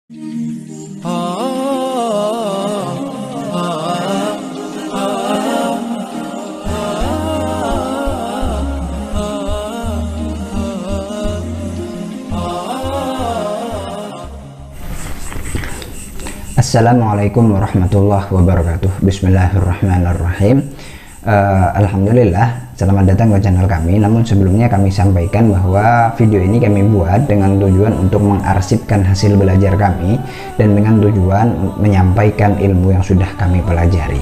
Assalamualaikum warahmatullahi wabarakatuh. Bismillahirrahmanirrahim. Alhamdulillah, selamat datang ke channel kami. Namun sebelumnya kami sampaikan bahwa video ini kami buat dengan tujuan untuk mengarsipkan hasil belajar kami dan dengan tujuan menyampaikan ilmu yang sudah kami pelajari.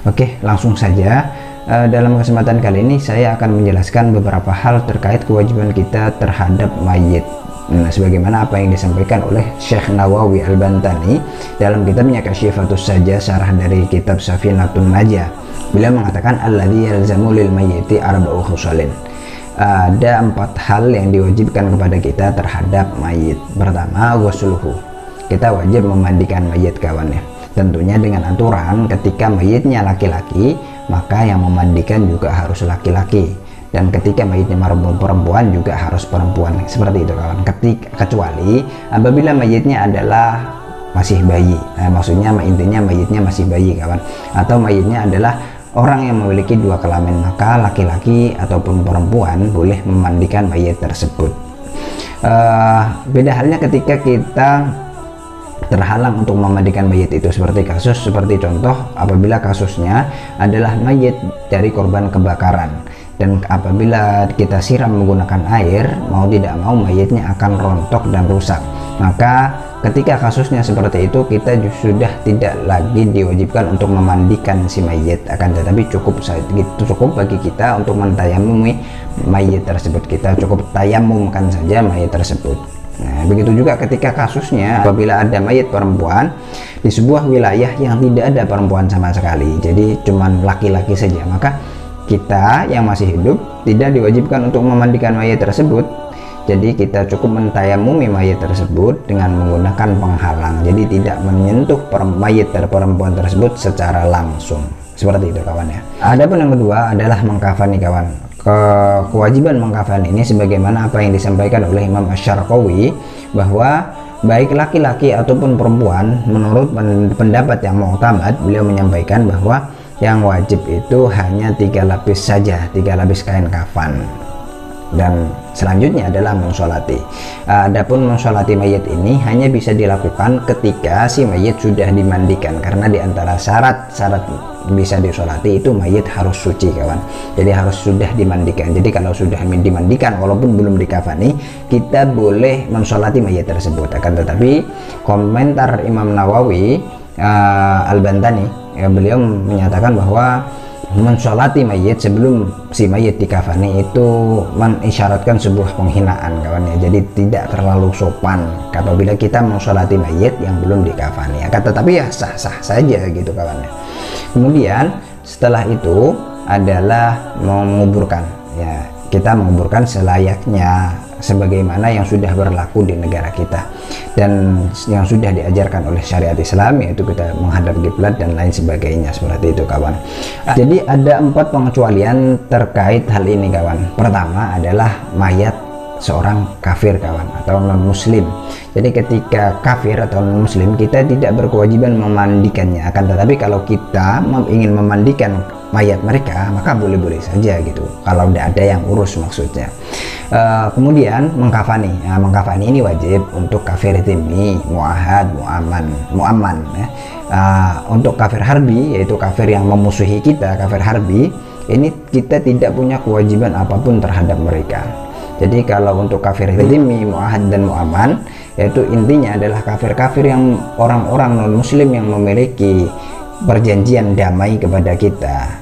Oke, langsung saja. Dalam kesempatan kali ini saya akan menjelaskan beberapa hal terkait kewajiban kita terhadap mayit. Sebagaimana apa yang disampaikan oleh Syekh Nawawi Al-Bantani dalam kitabnya Kasyifatus Sajah, syarah dari kitab Safinatun Najah. Beliau mengatakan alladzi yalzamu lil mayyiti arba'u khusalin. Ada 4 hal yang diwajibkan kepada kita terhadap mayit. Pertama, ghusluhu. Kita wajib memandikan mayit, kawannya. Tentunya dengan aturan ketika mayitnya laki-laki, maka yang memandikan juga harus laki-laki. Dan ketika mayitnya perempuan juga harus perempuan, seperti itu kawan. Kecuali apabila mayitnya adalah masih bayi, maksudnya intinya mayitnya masih bayi, kawan, atau mayitnya adalah orang yang memiliki 2 kelamin, maka laki-laki ataupun perempuan boleh memandikan mayit tersebut. Beda halnya ketika kita terhalang untuk memandikan mayit itu, seperti contoh apabila kasusnya adalah mayit dari korban kebakaran, dan apabila kita siram menggunakan air, mau tidak mau mayitnya akan rontok dan rusak. Maka ketika kasusnya seperti itu, kita sudah tidak lagi diwajibkan untuk memandikan si mayit, akan tetapi cukup bagi kita untuk mentayamumi mayit tersebut. Kita cukup tayamumkan saja mayit tersebut. Nah, begitu juga ketika kasusnya apabila ada mayit perempuan di sebuah wilayah yang tidak ada perempuan sama sekali, jadi cuman laki-laki saja, maka kita yang masih hidup tidak diwajibkan untuk memandikan mayit tersebut. Jadi kita cukup mentayamumi mayit tersebut dengan menggunakan penghalang, jadi tidak menyentuh mayit perempuan tersebut secara langsung, seperti itu kawan ya. Adapun yang kedua adalah mengkafani, kawan. Kewajiban mengkafani ini sebagaimana apa yang disampaikan oleh Imam Asy-Syarqawi, bahwa baik laki-laki ataupun perempuan, menurut pendapat yang mu'tamad, beliau menyampaikan bahwa yang wajib itu hanya 3 lapis saja, 3 lapis kain kafan, dan selanjutnya adalah mensolati. Adapun mensolati mayit ini hanya bisa dilakukan ketika si mayit sudah dimandikan, karena diantara syarat bisa disolati itu mayit harus suci, kawan. Jadi harus sudah dimandikan. Jadi kalau sudah dimandikan walaupun belum dikafani, kita boleh mensolati mayit tersebut. Akan tetapi komentar Imam Nawawi Al-Bantani, beliau menyatakan bahwa mensolati mayit sebelum si mayit dikafani itu mengisyaratkan sebuah penghinaan, kawan ya. Jadi tidak terlalu sopan apabila kita mensolati mayit yang belum dikafani, akan tetapi ya sah-sah saja gitu, kawan ya. Kemudian setelah itu adalah menguburkan, ya, kita menguburkan selayaknya sebagaimana yang sudah berlaku di negara kita dan yang sudah diajarkan oleh syariat Islam, yaitu kita menghadap kiblat dan lain sebagainya, seperti itu, kawan. Jadi ada 4 pengecualian terkait hal ini, kawan. Pertama adalah mayat seorang kafir, kawan, atau non muslim. Jadi ketika kafir atau non muslim, kita tidak berkewajiban memandikannya, akan tetapi kalau kita ingin memandikan mayat mereka, maka boleh-boleh saja gitu, kalau tidak ada yang urus, maksudnya. Kemudian mengkafani. Nah, mengkafani ini wajib untuk kafir dhimmi, muahad, muamman ya. Untuk kafir harbi, yaitu kafir yang memusuhi kita, kafir harbi, ini kita tidak punya kewajiban apapun terhadap mereka. Jadi kalau untuk kafir dhimmi, muahad dan muamman, yaitu intinya adalah kafir-kafir yang orang-orang non muslim yang memiliki perjanjian damai kepada kita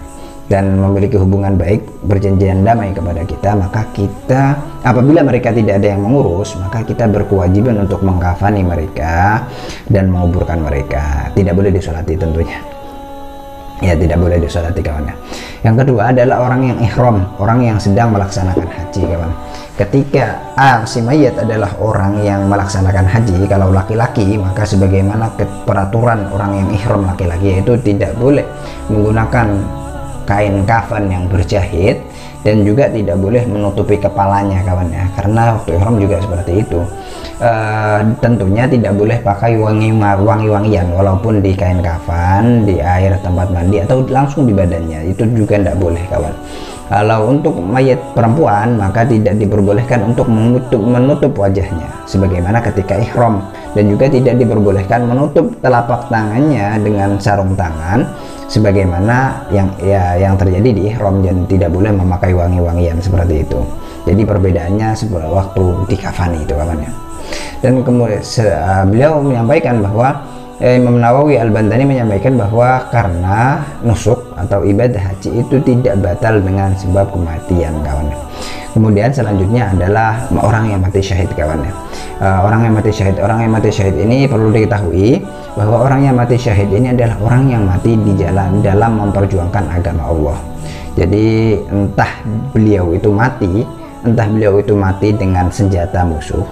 dan memiliki hubungan baik, perjanjian damai kepada kita, maka kita apabila mereka tidak ada yang mengurus, maka kita berkewajiban untuk mengkafani mereka dan menguburkan mereka. Tidak boleh disolati tentunya, ya, tidak boleh disolati, kawan ya. Yang kedua adalah orang yang ihram, orang yang sedang melaksanakan haji, kawan. Ketika si mayat adalah orang yang melaksanakan haji, kalau laki-laki, maka sebagaimana peraturan orang yang ihram laki-laki, yaitu tidak boleh menggunakan kain kafan yang berjahit dan juga tidak boleh menutupi kepalanya, kawan ya, karena waktu ihram juga seperti itu. tentunya tidak boleh pakai wangi-wangian walaupun di kain kafan, di air tempat mandi, atau langsung di badannya, itu juga tidak boleh kawan. Kalau untuk mayat perempuan maka tidak diperbolehkan untuk menutup wajahnya sebagaimana ketika ihram, dan juga tidak diperbolehkan menutup telapak tangannya dengan sarung tangan sebagaimana yang terjadi di ihram, dan tidak boleh memakai wangi-wangian seperti itu. Jadi perbedaannya waktu dikafani itu kawan ya. Dan kemudian beliau menyampaikan bahwa Imam Nawawi Al-Bantani menyampaikan bahwa karena nusuk atau ibadah haji itu tidak batal dengan sebab kematian kawan. Kemudian selanjutnya adalah orang yang mati syahid kawan ya. Orang yang mati syahid ini perlu diketahui bahwa orang yang mati syahid ini adalah orang yang mati di jalan dalam memperjuangkan agama Allah. Jadi entah beliau itu mati dengan senjata musuh,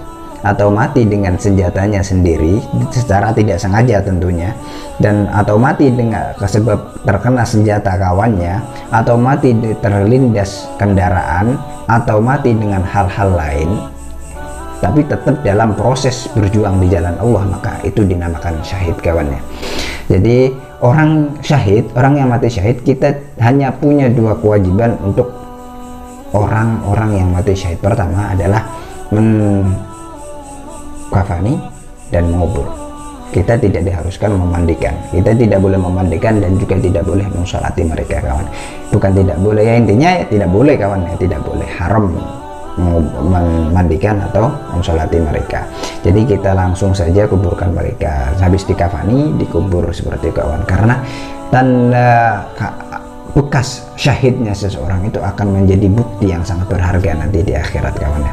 atau mati dengan senjatanya sendiri secara tidak sengaja tentunya, dan atau mati dengan sebab terkena senjata kawannya, atau mati terlindas kendaraan, atau mati dengan hal-hal lain, tapi tetap dalam proses berjuang di jalan Allah, maka itu dinamakan syahid kawannya. Jadi orang yang mati syahid, kita hanya punya dua kewajiban untuk orang-orang yang mati syahid. Pertama adalah kafani dan mengubur. Kita tidak diharuskan memandikan, kita tidak boleh memandikan, dan juga tidak boleh mensolati mereka kawan. Bukan tidak boleh ya, intinya ya tidak boleh kawan ya, tidak boleh, haram memandikan atau mensolati mereka. Jadi kita langsung saja kuburkan mereka, habis dikafani dikubur seperti kawan, karena tanda bekas syahidnya seseorang itu akan menjadi bukti yang sangat berharga nanti di akhirat kawan ya.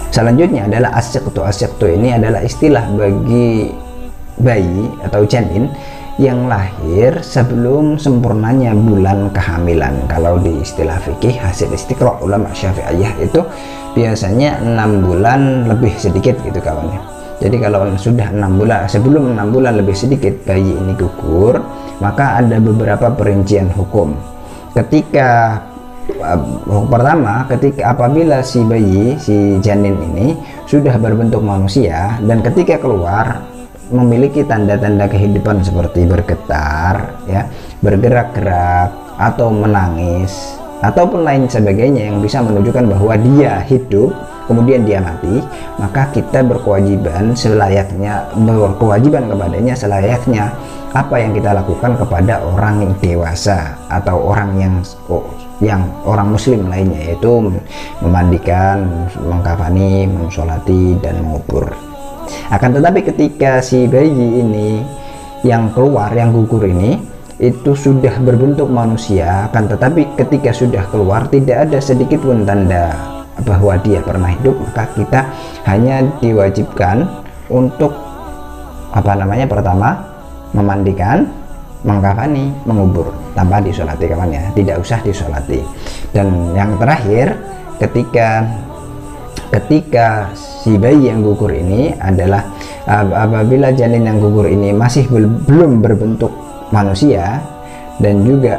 Selanjutnya adalah asyiktu ini adalah istilah bagi bayi atau janin yang lahir sebelum sempurnanya bulan kehamilan. Kalau di istilah fikih hasil istiqra ulama Syafi'iyah itu biasanya 6 bulan lebih sedikit gitu kawan ya. Jadi kalau sudah 6 bulan, sebelum 6 bulan lebih sedikit bayi ini gugur, maka ada beberapa perincian hukum. Pertama, ketika apabila si bayi, si janin ini sudah berbentuk manusia, dan ketika keluar memiliki tanda-tanda kehidupan seperti bergetar ya, bergerak-gerak, atau menangis, ataupun lain sebagainya yang bisa menunjukkan bahwa dia hidup kemudian dia mati, maka kita berkewajiban kepadanya selayaknya apa yang kita lakukan kepada orang yang dewasa atau orang yang orang muslim lainnya, yaitu memandikan, mengkafani, mensolati, dan mengubur. Akan tetapi ketika si bayi ini yang keluar, yang gugur ini itu sudah berbentuk manusia, akan tetapi ketika sudah keluar tidak ada sedikit pun tanda bahwa dia pernah hidup, maka kita hanya diwajibkan untuk pertama memandikan, mengkafani, mengubur tanpa disolati kawan ya, tidak usah disolati. Dan yang terakhir, ketika si bayi yang gugur ini adalah apabila janin yang gugur ini masih belum berbentuk manusia dan juga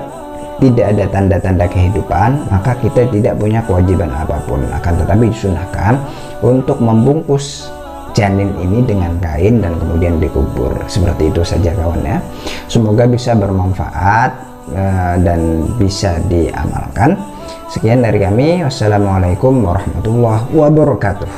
tidak ada tanda-tanda kehidupan, maka kita tidak punya kewajiban apapun. Akan tetapi disunahkan untuk membungkus janin ini dengan kain dan kemudian dikubur. Seperti itu saja kawan ya. Semoga bisa bermanfaat dan bisa diamalkan. Sekian dari kami. Wassalamualaikum warahmatullahi wabarakatuh.